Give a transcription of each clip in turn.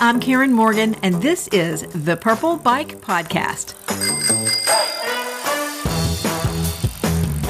I'm Karen Morgan, and this is the Purple Bike Podcast.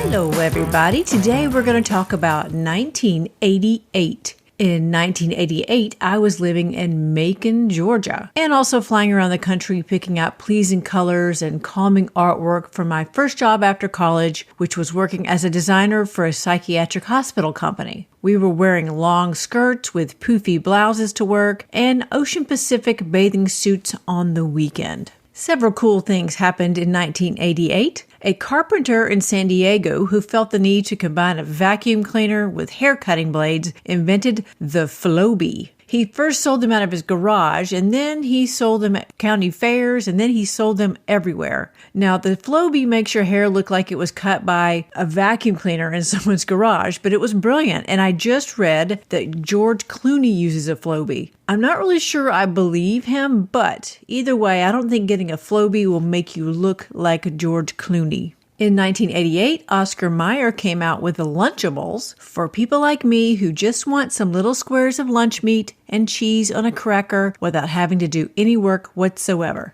Hello, everybody. Today we're going to talk about 1988. In 1988, I was living in Macon, Georgia, and also flying around the country picking out pleasing colors and calming artwork for my first job after college, which was working as a designer for a psychiatric hospital company. We were wearing long skirts with poofy blouses to work and Ocean Pacific bathing suits on the weekend. Several cool things happened in 1988. A carpenter in San Diego who felt the need to combine a vacuum cleaner with hair cutting blades invented the Flowbee. He first sold them out of his garage, and then he sold them at county fairs, and then he sold them everywhere. Now, the Flowbee makes your hair look like it was cut by a vacuum cleaner in someone's garage, but it was brilliant, and I just read that George Clooney uses a Flowbee. I'm not really sure I believe him, but either way, I don't think getting a Flowbee will make you look like George Clooney. In 1988, Oscar Mayer came out with the Lunchables for people like me who just want some little squares of lunch meat and cheese on a cracker without having to do any work whatsoever.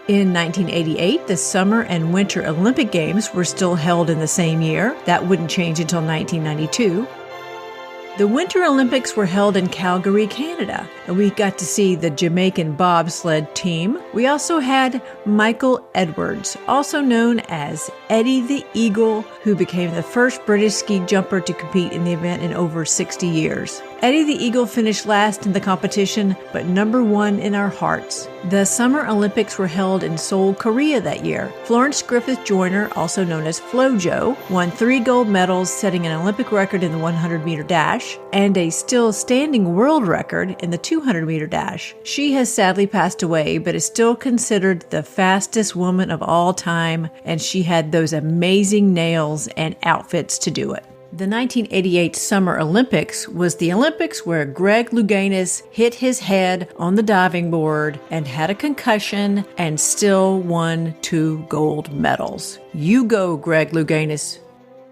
In 1988, the Summer and Winter Olympic Games were still held in the same year. That wouldn't change until 1992. The Winter Olympics were held in Calgary, Canada, and we got to see the Jamaican bobsled team. We also had Michael Edwards, also known as Eddie the Eagle, who became the first British ski jumper to compete in the event in over 60 years. Eddie the Eagle finished last in the competition, but number one in our hearts. The Summer Olympics were held in Seoul, Korea that year. Florence Griffith Joyner, also known as FloJo, won 3 gold medals, setting an Olympic record in the 100-meter dash and a still standing world record in the 200-meter dash. She has sadly passed away, but is still considered the fastest woman of all time, and she had those amazing nails and outfits to do it. The 1988 Summer Olympics was the Olympics where Greg Louganis hit his head on the diving board and had a concussion and still won 2 gold medals. You go, Greg Louganis.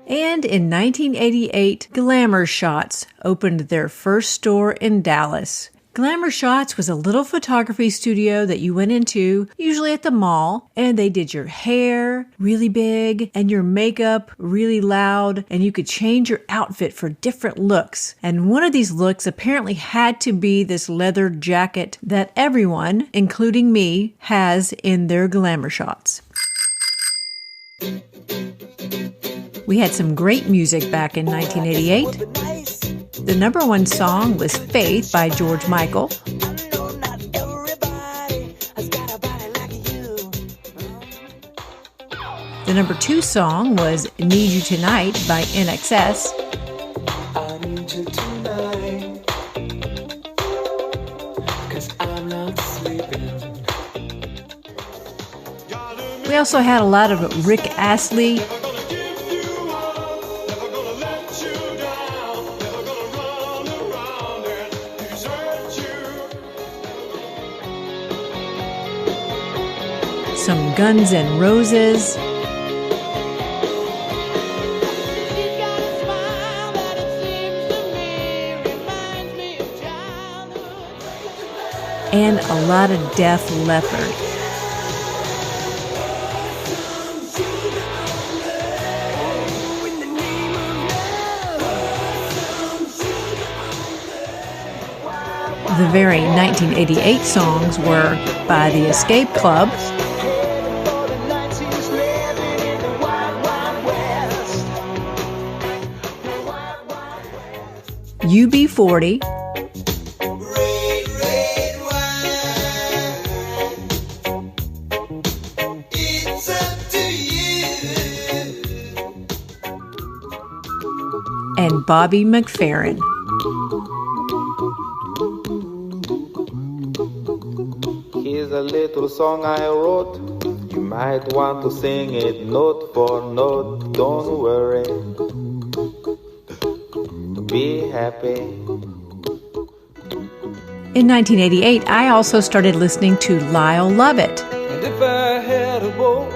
And in 1988, Glamour Shots opened their first store in Dallas. Glamour Shots was a little photography studio that you went into, usually at the mall, and they did your hair really big and your makeup really loud, and you could change your outfit for different looks. And one of these looks apparently had to be this leather jacket that everyone, including me, has in their Glamour Shots. We had some great music back in 1988. The number one song was Faith by George Michael. The number 2 song was Need You Tonight by NXS. I need you tonight, 'cause I'm not sleeping. We also had a lot of Rick Astley. Some Guns N' Roses. And a lot of Def Leppard. The very 1988 songs were by the Escape Club, UB40, and Bobby McFerrin. Here's a little song I wrote. You might want to sing it note for note. Don't worry. Be happy. In 1988, I also started listening to Lyle Lovett. And if I had a boat,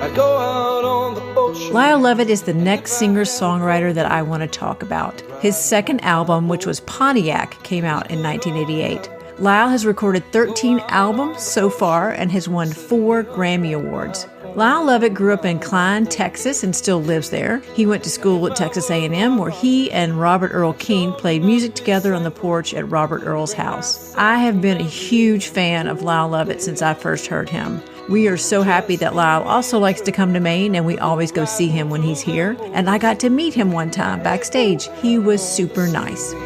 I'd go out on the ocean. Lyle Lovett is the next singer-songwriter that I want to talk about. His second album, which was Pontiac, came out in 1988. Lyle has recorded 13 albums so far and has won 4 Grammy Awards. Lyle Lovett grew up in Klein, Texas, and still lives there. He went to school at Texas A&M, where he and Robert Earl Keen played music together on the porch at Robert Earl's house. I have been a huge fan of Lyle Lovett since I first heard him. We are so happy that Lyle also likes to come to Maine, and we always go see him when he's here. And I got to meet him one time backstage. He was super nice. And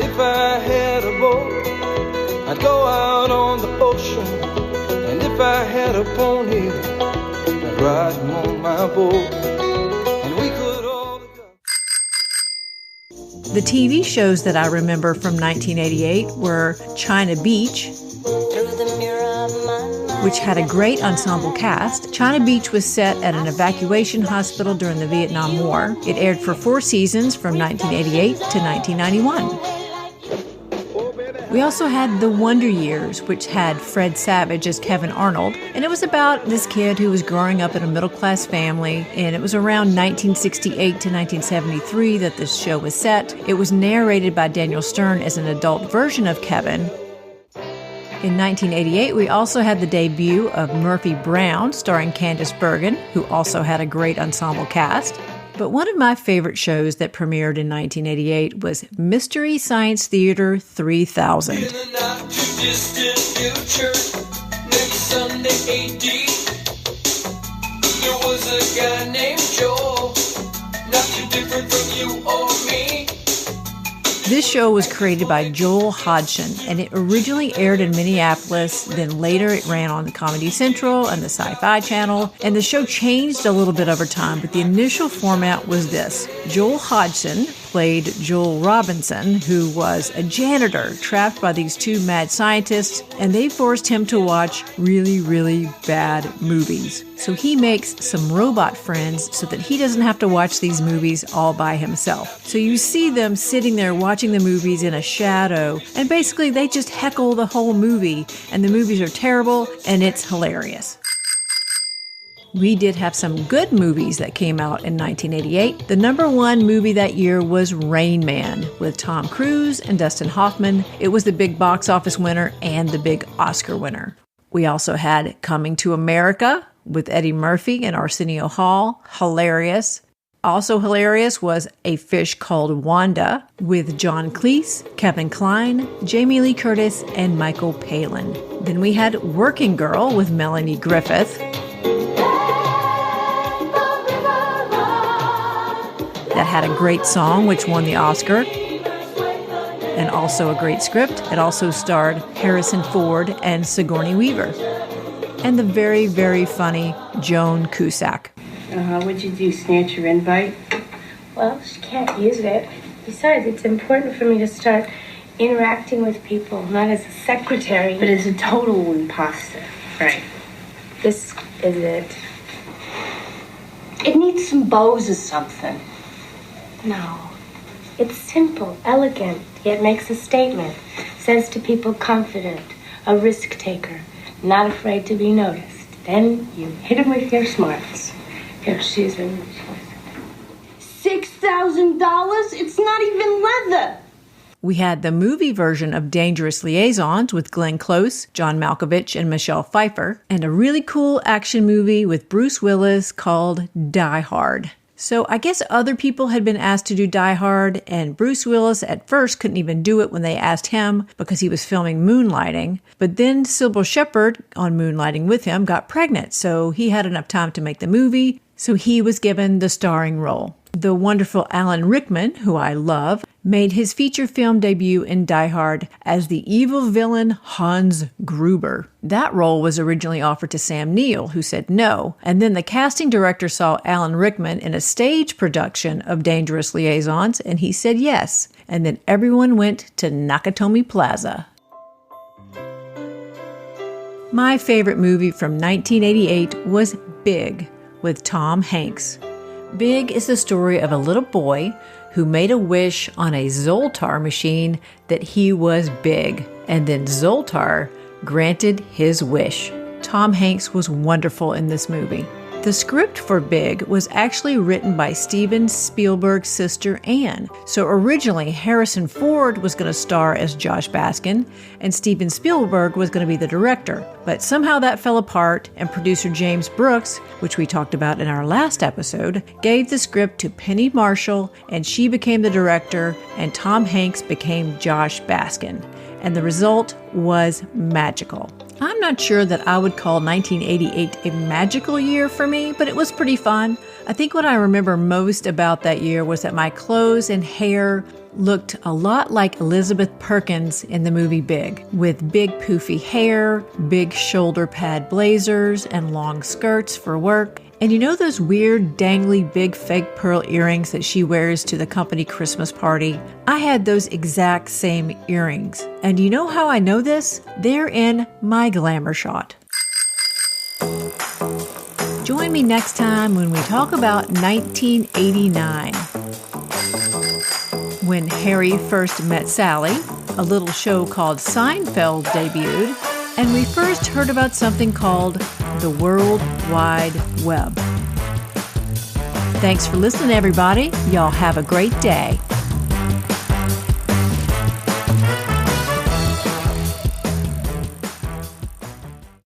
if I had a boat, I'd go out on the ocean. And if I had a pony, I'd ride him on my boat. And we could all... The TV shows that I remember from 1988 were China Beach, which had a great ensemble cast. China Beach was set at an evacuation hospital during the Vietnam War. It aired for 4 seasons from 1988 to 1991. We also had The Wonder Years, which had Fred Savage as Kevin Arnold, and it was about this kid who was growing up in a middle-class family, and it was around 1968 to 1973 that this show was set. It was narrated by Daniel Stern as an adult version of Kevin. In 1988, we also had the debut of Murphy Brown, starring Candice Bergen, who also had a great ensemble cast. But one of my favorite shows that premiered in 1988 was Mystery Science Theater 3000. In the not too distant future, next Sunday AD, there was a guy named Joel, not too different from you or me. This show was created by Joel Hodgson, and it originally aired in Minneapolis, then later it ran on Comedy Central and the Sci-Fi Channel, and the show changed a little bit over time, but the initial format was this. Joel Hodgson played Joel Robinson, who was a janitor trapped by these 2 mad scientists, and they forced him to watch really, really bad movies. So he makes some robot friends so that he doesn't have to watch these movies all by himself. So you see them sitting there watching the movies in a shadow, and basically they just heckle the whole movie, and the movies are terrible, and it's hilarious. We did have some good movies that came out in 1988. The #1 movie that year was Rain Man with Tom Cruise and Dustin Hoffman. It was the big box office winner and the big Oscar winner. We also had Coming to America with Eddie Murphy and Arsenio Hall. Hilarious. Also hilarious was A Fish Called Wanda with John Cleese, Kevin Kline, Jamie Lee Curtis, and Michael Palin. Then we had Working Girl with Melanie Griffith. That had a great song, which won the Oscar, and also a great script. It also starred Harrison Ford and Sigourney Weaver, and the very, very funny Joan Cusack. What'd you do, snatch your invite? Well, she can't use it. Besides, it's important for me to start interacting with people, not as a secretary. But as a total imposter. Right. This is it. It needs some bows or something. No. It's simple, elegant, yet makes a statement. Says to people confident, a risk taker, not afraid to be noticed. Then you hit him with your smarts. Here, she's in. $6,000? It's not even leather. We had the movie version of Dangerous Liaisons with Glenn Close, John Malkovich, and Michelle Pfeiffer, and a really cool action movie with Bruce Willis called Die Hard. So I guess other people had been asked to do Die Hard, and Bruce Willis at first couldn't even do it when they asked him because he was filming Moonlighting. But then Sybil Shepherd, on Moonlighting with him, got pregnant, so he had enough time to make the movie, so he was given the starring role. The wonderful Alan Rickman, who I love, made his feature film debut in Die Hard as the evil villain Hans Gruber. That role was originally offered to Sam Neill, who said no, and then the casting director saw Alan Rickman in a stage production of Dangerous Liaisons, and he said yes, and then everyone went to Nakatomi Plaza. My favorite movie from 1988 was Big, with Tom Hanks. Big is the story of a little boy who made a wish on a Zoltar machine that he was big, and then Zoltar granted his wish. Tom Hanks was wonderful in this movie. The script for Big was actually written by Steven Spielberg's sister Anne. So originally Harrison Ford was going to star as Josh Baskin and Steven Spielberg was going to be the director. But somehow that fell apart and producer James Brooks, which we talked about in our last episode, gave the script to Penny Marshall and she became the director and Tom Hanks became Josh Baskin. And the result was magical. I'm not sure that I would call 1988 a magical year for me, but it was pretty fun. I think what I remember most about that year was that my clothes and hair looked a lot like Elizabeth Perkins in the movie Big, with big poofy hair, big shoulder pad blazers, and long skirts for work. And you know those weird, dangly, big fake pearl earrings that she wears to the company Christmas party? I had those exact same earrings. And you know how I know this? They're in my Glamour Shot. Join me next time when we talk about 1989. When Harry first met Sally, a little show called Seinfeld debuted, and we first heard about something called the World Wide Web. Thanks for listening, everybody. Y'all have a great day.